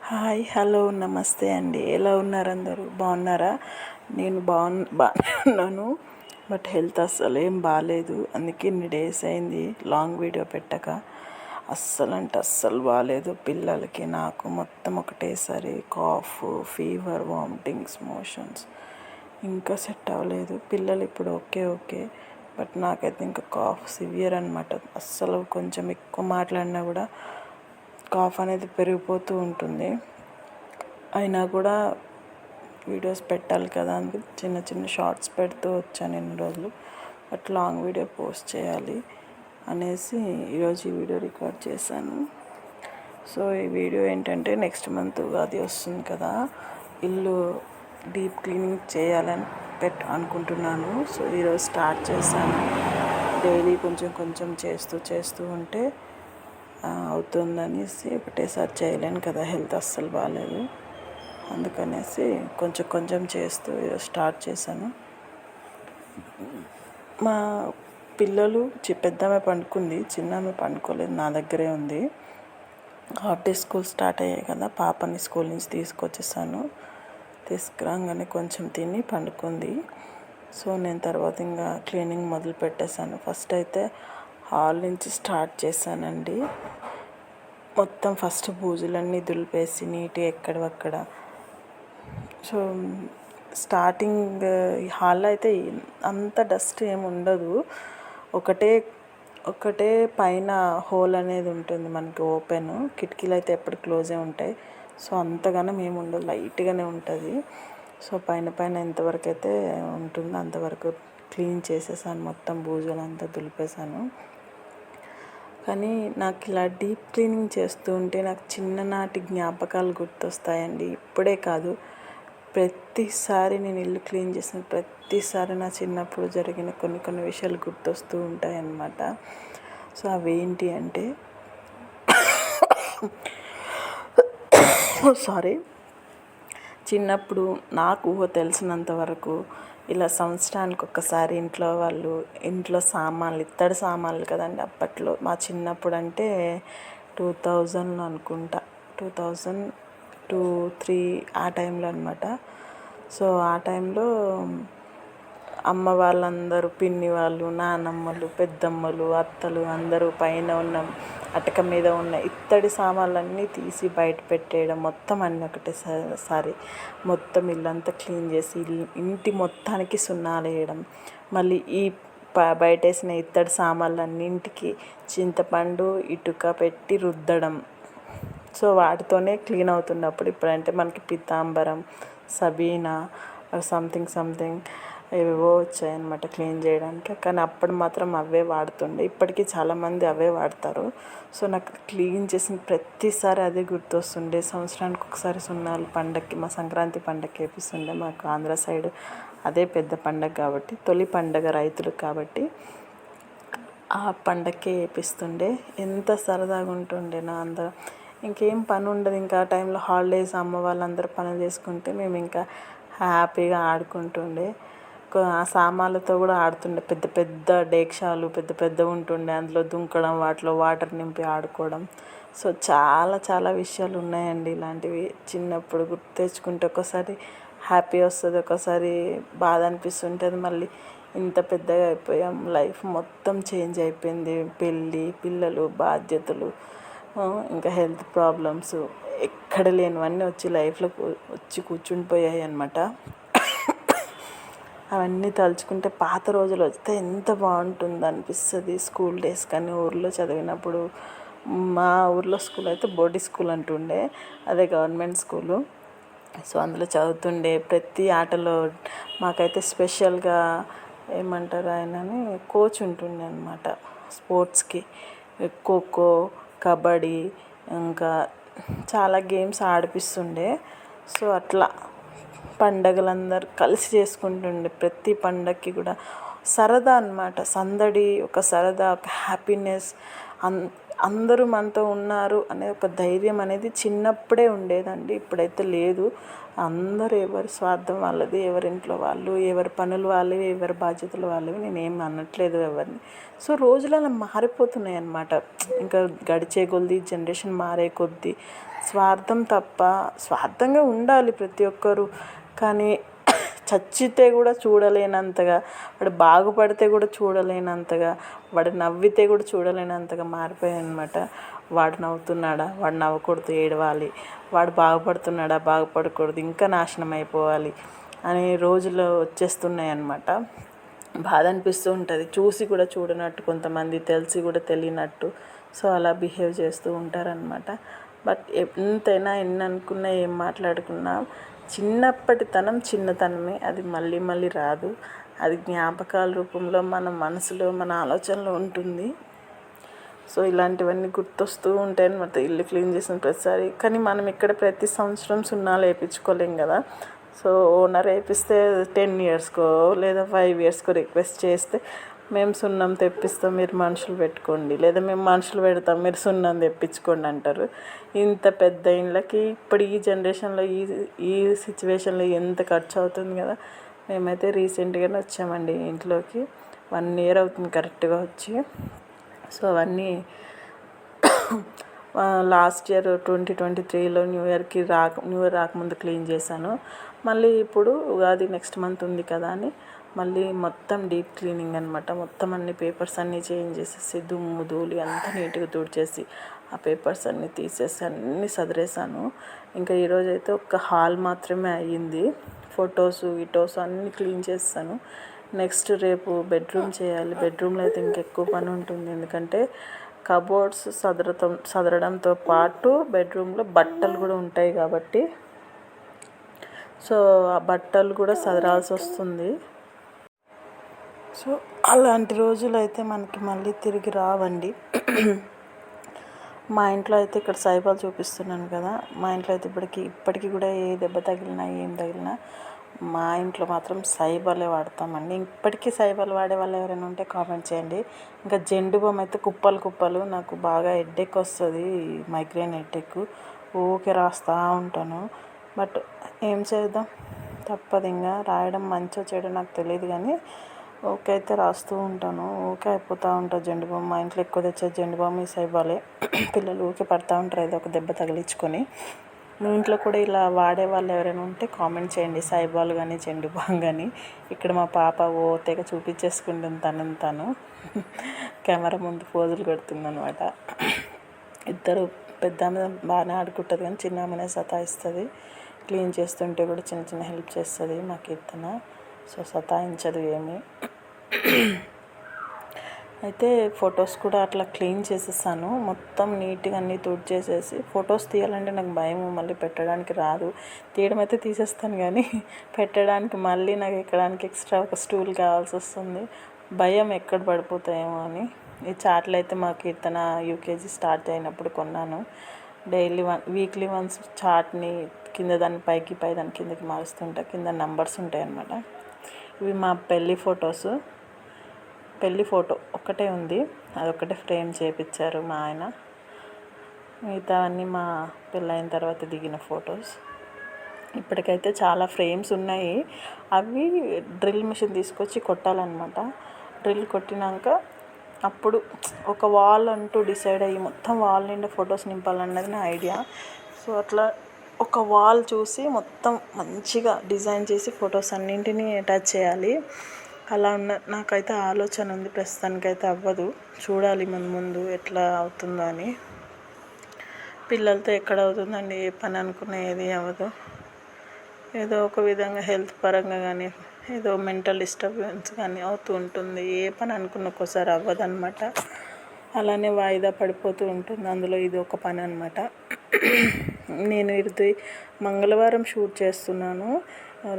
Hi, hello, నమస్తే అండి. ఎలా ఉన్నారు అందరూ? బాగున్నారా? నేను బాగానే ఉన్నాను. బట్ హెల్త్ అస్సలు ఏం బాగాలేదు. అందుకే ఇన్ని డేస్ అయింది లాంగ్ వీడియో పెట్టక. అస్సలు అంటే అస్సలు బాగాలేదు. పిల్లలకి నాకు మొత్తం ఒకటేసారి కాఫ్, ఫీవర్, వామిటింగ్స్, మోషన్స్. ఇంకా సెట్ అవ్వలేదు. పిల్లలు ఇప్పుడు ఓకే. బట్ నాకైతే ఇంకా కాఫ్ సివియర్ అనమాట. అస్సలు కొంచెం ఎక్కువ మాట్లాడినా కూడా కాఫ్ అనేది పెరిగిపోతూ ఉంటుంది. అయినా కూడా వీడియోస్ పెట్టాలి కదా అని చిన్న చిన్న షార్ట్స్ పెడుతూ వచ్చాను ఎన్ని రోజులు. బట్ లాంగ్ వీడియో పోస్ట్ చేయాలి అనేసి ఈరోజు ఈ వీడియో రికార్డ్ చేశాను. సో ఈ వీడియో ఏంటంటే నెక్స్ట్ మంత్ అది వస్తుంది కదా, ఇల్లు డీప్ క్లీనింగ్ చేయాలని అనుకుంటున్నాను. సో ఈరోజు స్టార్ట్ చేశాను. డైలీ కొంచెం చేస్తూ ఉంటే అవుతుందనేసి ఒకటేసారి చేయలేను కదా, హెల్త్ అస్సలు బాగాలేదు. అందుకనేసి కొంచెం చేస్తూ స్టార్ట్ చేశాను. మా పిల్లలు పెద్దామె పండుకుంది, చిన్నామె పండుకోలేదు, నా దగ్గరే ఉంది. హాఫ్ డే స్కూల్ స్టార్ట్ అయ్యాయి కదా, పాపని స్కూల్ నుంచి తీసుకొచ్చేసాను. తీసుకురాగానే కొంచెం తిని పండుకుంది. సో నేను తర్వాత ఇంకా క్లీనింగ్ మొదలు పెట్టేశాను. ఫస్ట్ అయితే హాల్ నుంచి స్టార్ట్ చేశానండి. మొత్తం ఫస్ట్ బూజులన్నీ దులిపేసి నీట్గా ఎక్కడవక్కడ. సో స్టార్టింగ్ హాల్లో అయితే అంత డస్ట్ ఏమి ఉండదు. ఒకటే పైన హోల్ అనేది ఉంటుంది మనకి ఓపెన్. కిటికీలు అయితే ఎప్పుడు క్లోజే ఉంటాయి. సో అంతగానం ఏమి ఉండదు, లైట్గానే ఉంటుంది. సో పైన ఎంతవరకు అయితే ఉంటుందో అంతవరకు క్లీన్ చేసేసాను. మొత్తం బూజులంతా దులిపేశాను. కానీ నాకు ఇలా డీప్ క్లీనింగ్ చేస్తూ ఉంటే నాకు చిన్ననాటి జ్ఞాపకాలు గుర్తొస్తాయండి. ఇప్పుడే కాదు, ప్రతిసారి నేను ఇల్లు క్లీన్ చేసిన ప్రతిసారి నా చిన్నప్పుడు జరిగిన కొన్ని విషయాలు గుర్తొస్తూ ఉంటాయి అన్నమాట. సో అవేంటి అంటే చిన్నప్పుడు నాకు తెలిసినంత వరకు ఇలా సంవత్సరానికి ఒక్కసారి ఇంట్లో సామాన్లు, ఇత్తడి సామాన్లు కదండి అప్పట్లో. మా చిన్నప్పుడు అంటే 2000 అనుకుంటా, 2002-3 ఆ టైంలో అనమాట. సో ఆ టైంలో అమ్మ వాళ్ళందరూ, పిన్ని వాళ్ళు, నానమ్మలు, పెద్దమ్మలు, అత్తలు అందరూ పైన ఉన్న అటక మీద ఉన్న ఇత్తడి సామాన్లన్నీ తీసి బయట పెట్టేయడం, మొత్తం అన్నీ ఒకటేసారి మొత్తం ఇల్లంతా క్లీన్ చేసి ఇంటి మొత్తానికి సున్నాలు వేయడం. మళ్ళీ ఈ బయటేసిన ఇత్తడి సామాన్లన్నింటికి చింతపండు, ఇటుక పెట్టి రుద్దడం. సో వాటితోనే క్లీన్ అవుతున్నప్పుడు, ఇప్పుడంటే మనకి పీతాంబరం, సబీనా, సంథింగ్ ఏవేవో వచ్చాయన్నమాట క్లీన్ చేయడానికి. కానీ అప్పుడు మాత్రం అవే వాడుతుండే. ఇప్పటికీ చాలామంది అవే వాడతారు. సో నాకు క్లీన్ చేసిన ప్రతిసారి అదే గుర్తొస్తుండే. సంవత్సరానికి ఒకసారి సున్నాలు పండగకి, మా సంక్రాంతి పండగకి వేపిస్తుండే. మాకు ఆంధ్ర సైడ్ అదే పెద్ద పండగ కాబట్టి, తొలి పండగ రైతులకు కాబట్టి ఆ పండగకే వేపిస్తుండే. ఎంత సరదాగా ఉంటుండేనా అందరం. ఇంకేం పని ఉండదు. ఇంకా ఆ టైంలో హాలిడేస్, అమ్మ వాళ్ళందరూ పనులు చేసుకుంటే మేము ఇంకా హ్యాపీగా ఆడుకుంటుండే. ఆ సామాన్లతో కూడా ఆడుతుండే. పెద్ద డేక్షాలు పెద్ద ఉంటుండే, అందులో దుంకడం, వాటిలో వాటర్ నింపి ఆడుకోవడం. సో చాలా విషయాలు ఉన్నాయండి ఇలాంటివి. చిన్నప్పుడు గుర్తు తెచ్చుకుంటే ఒకసారి హ్యాపీ వస్తుంది, ఒకసారి బాధ అనిపిస్తుంటుంది. మళ్ళీ ఇంత పెద్దగా అయిపోయాం, లైఫ్ మొత్తం చేంజ్ అయిపోయింది. పెళ్ళి, పిల్లలు, బాధ్యతలు, ఇంకా హెల్త్ ప్రాబ్లమ్స్ ఎక్కడ లేనివన్నీ వచ్చి లైఫ్లో వచ్చి కూర్చుని పోయాయి అన్నమాట. అవన్నీ తలుచుకుంటే పాత రోజులు వస్తే ఎంత బాగుంటుందో అనిపిస్తుంది. స్కూల్ డేస్ కానీ ఊర్లో చదివినప్పుడు, మా ఊర్లో స్కూల్ అయితే బోర్డీ స్కూల్ అంటుండే, అదే గవర్నమెంట్ స్కూలు. సో అందులో చదువుతుండే. ప్రతి ఆటలో మాకైతే స్పెషల్గా ఏమంటారు ఆయనని, కోచ్ ఉంటుండే అనమాట స్పోర్ట్స్కి. ఖోఖో, కబడ్డీ, ఇంకా చాలా గేమ్స్ ఆడిపిస్తుండే. సో అట్లా పండగలందరూ కలిసి చేసుకుంటుండే. ప్రతి పండగకి కూడా సరదా అన్నమాట, సందడి, ఒక సరదా, ఒక హ్యాపీనెస్. అందరూ మనతో ఉన్నారు అనే ఒక ధైర్యం అనేది చిన్నప్పుడే ఉండేదండి. ఇప్పుడైతే లేదు. అందరూ ఎవరి స్వార్థం వాళ్ళది, ఎవరింట్లో వాళ్ళు, ఎవరి పనులు వాళ్ళవి, ఎవరి బాధ్యతలు వాళ్ళవి. నేనేం అనట్లేదు ఎవరిని. సో రోజులు అలా మారిపోతున్నాయి అన్నమాట. ఇంకా గడిచే కొద్దీ జనరేషన్ మారే కొద్దీ స్వార్థం తప్ప, స్వార్థంగా ఉండాలి ప్రతి ఒక్కరు, కానీ చచ్చితే కూడా చూడలేనంతగా, వాడు బాగుపడితే కూడా చూడలేనంతగా, వాడు నవ్వితే కూడా చూడలేనంతగా మారిపోయాయి అనమాట. వాడు నవ్వుతున్నాడా, వాడు నవ్వకూడదు ఏడవాలి, వాడు బాగుపడుతున్నాడా, బాగుపడకూడదు ఇంకా నాశనం అయిపోవాలి అనే రోజులు వచ్చేస్తున్నాయి అన్నమాట. బాధ అనిపిస్తూ ఉంటుంది. చూసి కూడా చూడనట్టు కొంతమంది, తెలిసి కూడా తెలియనట్టు, సో అలా బిహేవ్ చేస్తూ ఉంటారనమాట. బట్ ఎంతైనా ఎన్ని అనుకున్నా ఏం మాట్లాడుకున్నా చిన్నప్పటితనం చిన్నతనమే, అది మళ్ళీ మళ్ళీ రాదు. అది జ్ఞాపకాల రూపంలో మన మనసులో, మన ఆలోచనలో ఉంటుంది. సో ఇలాంటివన్నీ గుర్తొస్తూ ఉంటాయి అన్నమాట ఇల్లు క్లీన్ చేసిన ప్రతిసారి. కానీ మనం ఇక్కడ ప్రతి సంవత్సరం సున్నాలు వేయించుకోలేం కదా. సో ఓనర్ వేయిస్తే 10 ఇయర్స్కో లేదా 5 ఇయర్స్కో రిక్వెస్ట్ చేస్తే మేము సున్నం తెప్పిస్తాం, మీరు మనుషులు పెట్టుకోండి, లేదా మేము మనుషులు పెడతాం, మీరు సున్నం తెప్పించుకోండి అంటారు. ఇంత పెద్ద ఇళ్ళకి ఇప్పుడు ఈ జనరేషన్లో ఈ సిచ్యువేషన్లో ఎంత ఖర్చు అవుతుంది కదా. మేమైతే రీసెంట్గానే వచ్చామండి ఇంట్లోకి, 1 ఇయర్ అవుతుంది కరెక్ట్గా వచ్చి. సో అవన్నీ లాస్ట్ ఇయర్ 2023లో న్యూ ఇయర్ రాకముందు క్లీన్ చేశాను. మళ్ళీ ఇప్పుడు ఉగాది నెక్స్ట్ మంత్ ఉంది కదా అని మళ్ళీ మొత్తం డీప్ క్లీనింగ్ అనమాట. మొత్తం అన్ని పేపర్స్ అన్నీ చేంజ్ చేసేసి, దుమ్ము ధూళి అంతా నీట్గా తుడిచేసి, ఆ పేపర్స్ అన్నీ తీసేసి అన్నీ సదిరేసాను. ఇంకా ఈరోజు అయితే ఒక హాల్ మాత్రమే అయ్యింది. ఫొటోస్ అన్నీ క్లీన్ చేస్తాను. నెక్స్ట్ రేపు బెడ్రూమ్ చేయాలి. బెడ్రూమ్లో అయితే ఇంకెక్కువ పని ఉంటుంది, ఎందుకంటే కబోర్డ్స్ సదరడంతో పాటు బెడ్రూమ్లో బట్టలు కూడా ఉంటాయి కాబట్టి, సో ఆ బట్టలు కూడా సదరాల్సి వస్తుంది. సో అలాంటి రోజులు అయితే మనకి మళ్ళీ తిరిగి రావండి. మా ఇంట్లో అయితే ఇక్కడ సాయిబాబా చూపిస్తున్నాను కదా, మా ఇంట్లో అయితే ఇప్పటికీ కూడా ఏ దెబ్బ తగిలినా ఏం తగిలినా మా ఇంట్లో మాత్రం సాయిబాబాలే వాడతామండి. ఇప్పటికీ సాయిబాబాలు వాడే వాళ్ళు ఎవరైనా ఉంటే కామెంట్ చేయండి. ఇంకా జెండు బామ్ అయితే కుప్పలు నాకు బాగా హెడ్ఏక్ వస్తుంది, మైగ్రేన్ హెడ్ఏక్, ఊకే రాస్తూ ఉంటాను. బట్ ఏం చేద్దాం, తప్పదు. ఇంకా రాయడం మంచో చెడో నాకు తెలియదు, కానీ ఓకే అయితే రాస్తూ ఉంటాను. ఓకే అయిపోతూ ఉంటుంది జెండు బామ్. మా ఇంట్లో ఎక్కువ తెచ్చేది జెండు బామ్, ఈ సాయిబాబాలే. పిల్లలు ఊకే పడుతూ ఉంటారు ఏదో ఒక దెబ్బ తగిలించుకొని. మీ ఇంట్లో కూడా ఇలా వాడే వాళ్ళు ఎవరైనా ఉంటే కామెంట్ చేయండి, సాయిబాబాలు కానీ జెండు బామ్ కానీ. ఇక్కడ మా పాప తెగ చూపించేసుకుంటుంది తను కెమెరా ముందు పోజులు కొడుతుంది అనమాట. ఇద్దరు, పెద్ద ఆమె బాగానే ఆడుకుంటుంది కానీ చిన్న ఆమెనే సతాయిస్తుంది. క్లీన్ చేస్తుంటే కూడా చిన్న హెల్ప్ చేస్తుంది మా కీర్తన. సో సతాయించదు ఏమి. అయితే ఫొటోస్ కూడా అట్లా క్లీన్ చేసేసాను. మొత్తం నీట్గా అన్నీ తుడిచేసేసి, ఫొటోస్ తీయాలంటే నాకు భయం, మళ్ళీ పెట్టడానికి రాదు. తీయడం అయితే తీసేస్తాను కానీ పెట్టడానికి మళ్ళీ నాకు ఎక్కడానికి ఎక్స్ట్రా ఒక స్టూల్ కావాల్సి వస్తుంది. భయం ఎక్కడ పడిపోతాయేమో అని. ఈ చార్ట్లు అయితే మా కీర్తన యూకేజీ స్టార్ట్ అయినప్పుడు కొన్నాను. వీక్లీ వన్స్ చార్ట్ని కింద దాన్ని పైకి దాని కిందకి మారుస్తుంటా. కింద నంబర్స్ ఉంటాయి అన్నమాట. ఇవి మా పెళ్ళి ఫోటో ఒక్కటే ఉంది, అదొక్కటే ఫ్రేమ్ చేయించారు మా ఆయన. మిగతా అన్నీ మా పెళ్ళైన తర్వాత దిగిన ఫొటోస్. ఇప్పటికైతే చాలా ఫ్రేమ్స్ ఉన్నాయి. అవి డ్రిల్ మిషన్ తీసుకొచ్చి కొట్టాలన్నమాట. డ్రిల్ కొట్టినాక అప్పుడు ఒక వాల్ అంటూ డిసైడ్ అయ్యి మొత్తం వాల్ నిండా ఫొటోస్ నింపాలన్నది నా ఐడియా. సో అట్లా ఒక వాల్ చూసి మొత్తం మంచిగా డిజైన్ చేసి ఫొటోస్ అన్నింటినీ అటాచ్ చేయాలి. అలా నాకైతే ఆలోచన ఉంది. ప్రస్తుతానికైతే అవ్వదు, చూడాలి ముందు ఎట్లా అవుతుందో అని. పిల్లలతో ఎక్కడ అవుతుందండి, ఏ పని అనుకున్న ఏది అవ్వదు. ఏదో ఒక విధంగా హెల్త్ పరంగా కానీ, ఏదో మెంటల్ డిస్టర్బెన్స్ కానీ అవుతూ ఉంటుంది. ఏ పని అనుకున్న ఒక్కోసారి అవ్వదన్నమాట. అలానే వాయిదా పడిపోతూ ఉంటుంది. అందులో ఇది ఒక పని అనమాట. నేను ఇది మంగళవారం షూట్ చేస్తున్నాను,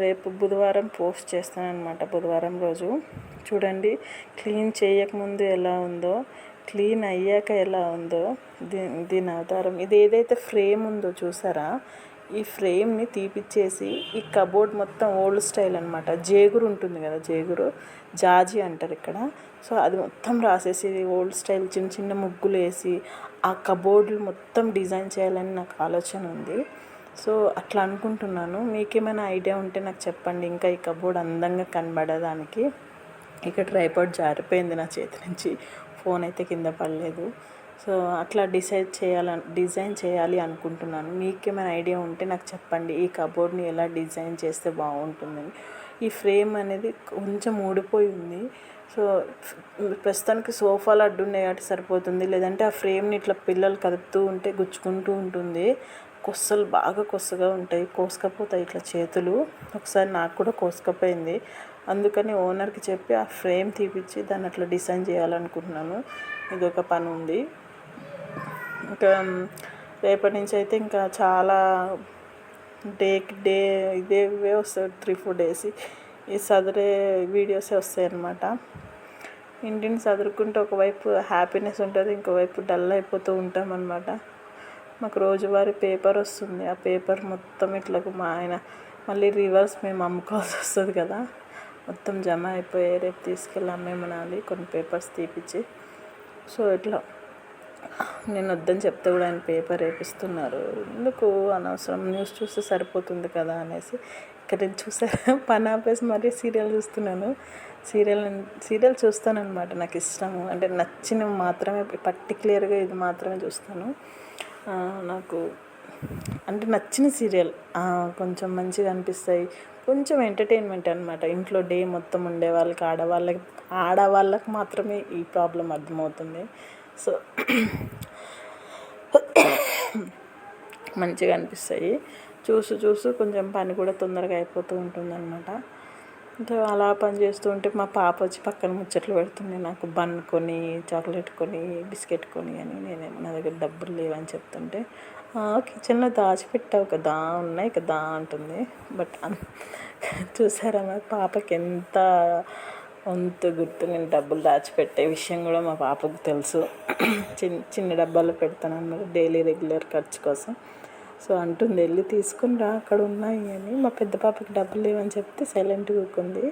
రేపు బుధవారం పోస్ట్ చేస్తాను అనమాట. బుధవారం రోజు చూడండి క్లీన్ చేయకముందు ఎలా ఉందో, క్లీన్ అయ్యాక ఎలా ఉందో దీని ఆధారం. ఇది ఏదైతే ఫ్రేమ్ ఉందో చూసారా, ఈ ఫ్రేమ్ని తీపిచ్చేసి ఈ కబోర్డ్ మొత్తం ఓల్డ్ స్టైల్ అనమాట. జేగురు ఉంటుంది కదా, జేగురు జాజి అంటారు ఇక్కడ. సో అది మొత్తం రాసేసి ఓల్డ్ స్టైల్ చిన్న చిన్న ముగ్గులు వేసి ఆ కబోర్డులు మొత్తం డిజైన్ చేయాలని నాకు ఆలోచన ఉంది. సో అట్లా అనుకుంటున్నాను. మీకేమైనా ఐడియా ఉంటే నాకు చెప్పండి, ఇంకా ఈ కబోర్డ్ అందంగా కనబడడానికి. ఇక ట్రైపాడ్ జారిపోయింది నా చేతి నుంచి, ఫోన్ అయితే కింద పడలేదు. సో అట్లా డిజైన్ చేయాలి అనుకుంటున్నాను. మీకేమైనా ఐడియా ఉంటే నాకు చెప్పండి, ఈ కబోర్డ్ని ఎలా డిజైన్ చేస్తే బాగుంటుందని. ఈ ఫ్రేమ్ అనేది కొంచెం ఊడిపోయి ఉంది. సో ప్రస్తుతానికి సోఫాలు అడ్డున్నాయి కాబట్టి సరిపోతుంది, లేదంటే ఆ ఫ్రేమ్ని ఇట్లా పిల్లలు కదుపుతూ ఉంటే గుచ్చుకుంటూ ఉంటుంది. కొస్సలు బాగా కొස්සగా ఉంటాయి, కోసుకపోతాయి ఇట్లా చేతులు. ఒకసారి నాకు కూడా కోసుకపోయింది. అందుకని ఓనర్కి చెప్పి ఆ ఫ్రేమ్ తీపిచ్చి దాన్ని అట్లా డిజైన్ చేయాలనుకుంటున్నాను. ఇదొక పని ఉంది. ఇంకా రేపటి నుంచి అయితే ఇంకా చాలా డే ఇవే వస్తాయి, 3-4 డేస్ ఈ సదరే వీడియోసే వస్తాయి అన్నమాట. ఇంటిని సదురుకుంటే ఒకవైపు హ్యాపీనెస్ ఉంటుంది, ఇంకోవైపు డల్ అయిపోతూ ఉంటాం అన్నమాట. మాకు రోజువారీ పేపర్ వస్తుంది, ఆ పేపర్ మొత్తం ఇట్లా మా ఆయన మళ్ళీ రివర్స్ మేము అమ్ముకోవాల్సి వస్తుంది కదా, మొత్తం జమ అయిపోయి రేపు తీసుకెళ్ళి అమ్మేమనాలి కొన్ని పేపర్స్ తీపిచ్చి. సో ఇట్లా నేను వద్దని చెప్తే కూడా ఆయన పేపర్ వేపిస్తున్నారు. ఎందుకు అనవసరం, న్యూస్ చూస్తే సరిపోతుంది కదా అనేసి ఇక్కడ నేను చూసాను, పని ఆపేసి మరీ సీరియల్ చూస్తున్నాను. సీరియల్ చూస్తాను అనమాట, నాకు ఇష్టము. అంటే నచ్చినవి మాత్రమే, పర్టికులర్గా ఇది మాత్రమే చూస్తాను. నాకు అంటే నచ్చిన సీరియల్ కొంచెం మంచిగా అనిపిస్తాయి, కొంచెం ఎంటర్టైన్మెంట్ అనమాట. ఇంట్లో డే మొత్తం ఉండే వాళ్ళకి, ఆడవాళ్ళకి మాత్రమే ఈ ప్రాబ్లం అర్థమవుతుంది. సో మంచిగా అనిపిస్తాయి. చూస్తూ కొంచెం పని కూడా తొందరగా అయిపోతూ ఉంటుందన్నమాట. ఇంకా అలా పని చేస్తూ ఉంటే మా పాప వచ్చి పక్కన ముచ్చట్లు పెడుతుంది. నాకు బన్ కొని, చాక్లెట్ కొని, బిస్కెట్ కొని అని. నేనేమో నా దగ్గర డబ్బులు లేవని చెప్తుంటే, కిచెన్లో దాచిపెట్టావు కదా, ఉన్నాయి కదా అంటుంది. బట్ చూసారా మా పాపకి ఎంత గుర్తు, నేను డబ్బులు దాచిపెట్టే విషయం కూడా మా పాపకు తెలుసు. చిన్న డబ్బాలో పెడతాను అన్నమాట, డైలీ రెగ్యులర్ ఖర్చు కోసం. సో అంటుంది, వెళ్ళి తీసుకుని రా, అక్కడ ఉన్నాయి అని. మా పెద్ద పాపకి డబ్బులు లేవని చెప్తే సైలెంట్గా కూకుంది.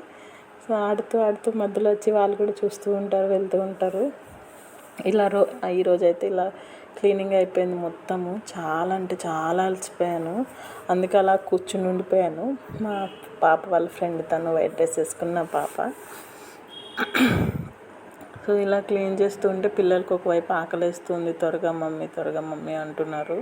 సో ఆడుతూ మధ్యలో వచ్చి వాళ్ళు కూడా చూస్తూ ఉంటారు, వెళ్తూ ఉంటారు. ఇలా ఈరోజు అయితే ఇలా క్లీనింగ్ అయిపోయింది మొత్తము. చాలా అంటే చాలా అలసిపోయాను, అందుకే అలా కూర్చుని ఉండిపోయాను. మా పాప వాళ్ళ ఫ్రెండ్, తను వైట్ డ్రెస్ వేసుకున్న పాప. సో ఇలా క్లీన్ చేస్తూ ఉంటే పిల్లలకి ఒకవైపు ఆకలిస్తుంది, త్వరగా మమ్మీ అంటున్నారు.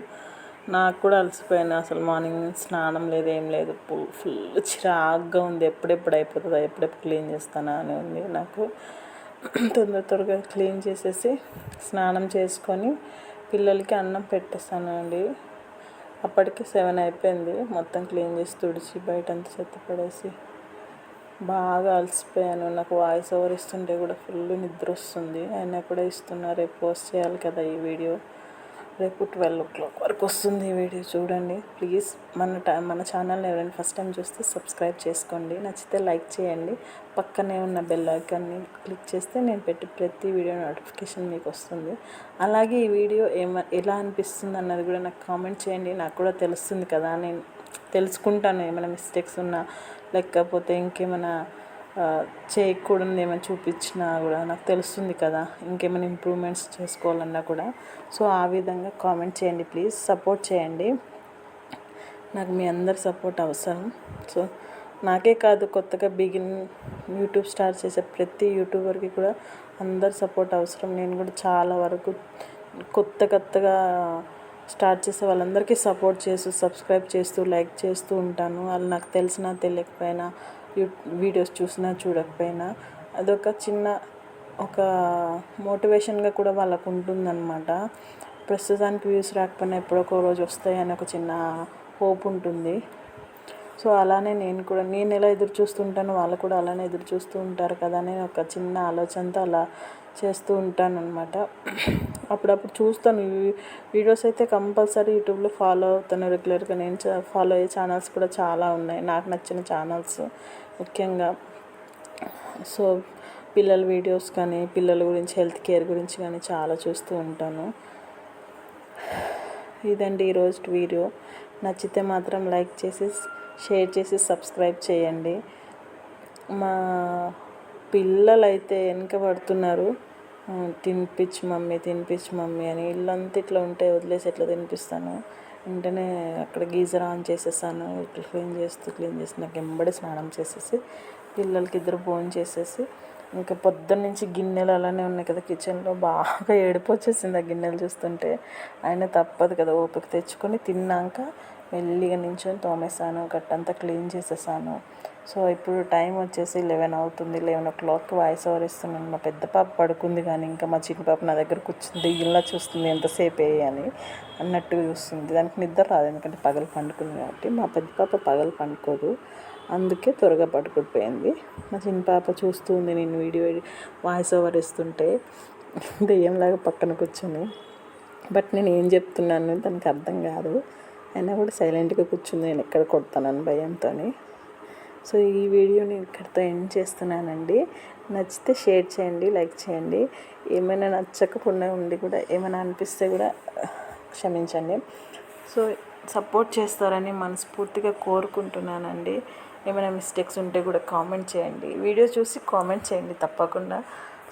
నాకు కూడా అలసిపోయాను. అసలు మార్నింగ్ స్నానం లేదు, ఏం లేదు, ఫుల్ చిరాగ్గా ఉంది. ఎప్పుడెప్పుడు అయిపోతుందా, ఎప్పుడెప్పుడు క్లీన్ చేస్తానా అని ఉంది నాకు. త్వరగా క్లీన్ చేసేసి స్నానం చేసుకొని పిల్లలకి అన్నం పెట్టేస్తాను అండి. అప్పటికి 7 అయిపోయింది. మొత్తం క్లీన్ చేసి తుడిచి బయటంతా చెత్త పడేసి బాగా అలసిపోయాను. నాకు వాయిస్ ఓవర్ ఇస్తుంటే కూడా ఫుల్ నిద్ర వస్తుంది. అయినా కూడా ఇస్తున్నా. రేపు పోస్ట్ చేయాలి కదా ఈ వీడియో. రేపు 12 o'clock వరకు వస్తుంది ఈ వీడియో, చూడండి ప్లీజ్. మన ఛానల్ని ఎవరైనా ఫస్ట్ టైం చూస్తే సబ్స్క్రైబ్ చేసుకోండి, నచ్చితే లైక్ చేయండి. పక్కనే ఉన్న బెల్ ఐకాన్ని క్లిక్ చేస్తే నేను పెట్టి ప్రతి వీడియో నోటిఫికేషన్ మీకు వస్తుంది. అలాగే ఈ వీడియో ఎలా అనిపిస్తుంది అన్నది కూడా నాకు కామెంట్ చేయండి. నాకు కూడా తెలుస్తుంది కదా, నేను తెలుసుకుంటాను ఏమైనా మిస్టేక్స్ ఉన్నా, లేకపోతే ఇంకేమైనా చేయకూడదు ఏమైనా చూపించినా కూడా నాకు తెలుస్తుంది కదా, ఇంకేమైనా ఇంప్రూవ్మెంట్స్ చేసుకోవాలన్నా కూడా. సో ఆ విధంగా కామెంట్ చేయండి ప్లీజ్, సపోర్ట్ చేయండి. నాకు మీ అందరి సపోర్ట్ అవసరం. సో నాకే కాదు, కొత్తగా యూట్యూబ్ స్టార్ట్ చేసే ప్రతి యూట్యూబర్కి కూడా అందరి సపోర్ట్ అవసరం. నేను కూడా చాలా వరకు కొత్తగా స్టార్ట్ చేసే వాళ్ళందరికీ సపోర్ట్ చేస్తూ, సబ్స్క్రైబ్ చేస్తూ, లైక్ చేస్తూ ఉంటాను. వాళ్ళు నాకు తెలిసినా తెలియకపోయినా, వీడియోస్ చూసినా చూడకపోయినా అదొక చిన్న మోటివేషన్గా కూడా వాళ్ళకు ఉంటుందన్నమాట. ప్రస్తుతానికి వ్యూస్ రాకపోయినా ఎప్పుడొక రోజు వస్తాయని ఒక చిన్న హోప్ ఉంటుంది. సో అలానే నేను ఎలా ఎదురు చూస్తుంటానో వాళ్ళు కూడా అలానే ఎదురు చూస్తూ ఉంటారు కదా అని ఒక చిన్న ఆలోచనతో అలా చేస్తూ ఉంటాను అనమాట. అప్పుడప్పుడు చూస్తాను వీడియోస్ అయితే కంపల్సరీ యూట్యూబ్లో ఫాలో అవుతాను రెగ్యులర్గా. నేను ఫాలో అయ్యే ఛానల్స్ కూడా చాలా ఉన్నాయి, నాకు నచ్చిన ఛానల్స్ ముఖ్యంగా. సో పిల్లల వీడియోస్ కానీ, పిల్లల గురించి, హెల్త్ కేర్ గురించి కానీ చాలా చూస్తూ ఉంటాను. ఇదండి ఈరోజు వీడియో. నచ్చితే మాత్రం లైక్ చేసి షేర్ చేసి సబ్స్క్రైబ్ చేయండి. మా పిల్లలైతే వెనక పడుతున్నారు, తినిపించు మమ్మీ అని. ఇల్లంతా ఇట్లా ఉంటే వదిలేసి ఎట్లా తినిపిస్తాను. వెంటనే అక్కడ గీజర్ ఆన్ చేసేసాను. ఇట్లా క్లీన్ చేస్తూ నాకు వెంబడి స్నానం చేసేసి పిల్లలకి ఇద్దరు భోజనం చేసేసి, ఇంకా పొద్దున్న నుంచి గిన్నెలు అలానే ఉన్నాయి కదా కిచెన్లో. బాగా ఏడుపు వచ్చేసింది ఆ గిన్నెలు చూస్తుంటే. అయినా తప్పదు కదా, ఓపిక తెచ్చుకొని తిన్నాక మెల్లిగా నించొని తోమేసాను, గట్టంతా క్లీన్ చేసేసాను. సో ఇప్పుడు టైం వచ్చేసి 11 అవుతుంది. 11 వాయిస్ ఓవర్ ఇస్తున్నాను. మా పెద్ద పాప పడుకుంది, కానీ ఇంకా మా చిన్న పాప నా దగ్గర కూర్చుంది. ఇలా చూస్తుంది ఎంతసేపు అని అన్నట్టుగా చూస్తుంది. దానికి నిద్ర రాదు, ఎందుకంటే పగలు పండుకుంది కాబట్టి. మా పెద్ద పాప పగలు పండుకోదు, అందుకే త్వరగా పడుకుపోయింది. మా చిన్న పాప చూస్తుంది నేను వీడియో వాయిస్ ఓవర్ ఇస్తుంటే దెయ్యంలాగా పక్కన కూర్చొని. బట్ నేను ఏం చెప్తున్నాను తనకు అర్థం కాదు. అయినా కూడా సైలెంట్గా కూర్చుంది, నేను ఎక్కడ కొడతానని భయంతో. సో ఈ వీడియోని ఇక్కడితో ఎండ్ చేస్తున్నానండి. నచ్చితే షేర్ చేయండి, లైక్ చేయండి. ఏమైనా నచ్చకుండా ఉండి కూడా ఏమైనా అనిపిస్తే కూడా క్షమించండి. సో సపోర్ట్ చేస్తారని మనస్ఫూర్తిగా కోరుకుంటున్నానండి. ఏమైనా మిస్టేక్స్ ఉంటే కూడా కామెంట్ చేయండి, వీడియో చూసి కామెంట్ చేయండి తప్పకుండా.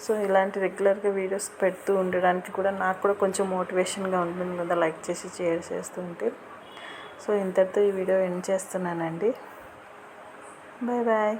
సో ఇలాంటి రెగ్యులర్గా వీడియోస్ పెడుతూ ఉండడానికి కూడా నాకు కూడా కొంచెం మోటివేషన్గా ఉంటుంది కదా, లైక్ చేసి షేర్ చేస్తూ ఉంటే. సో ఇంతటితో ఈ వీడియో ఎండ్ చేస్తున్నానండి. Bye bye.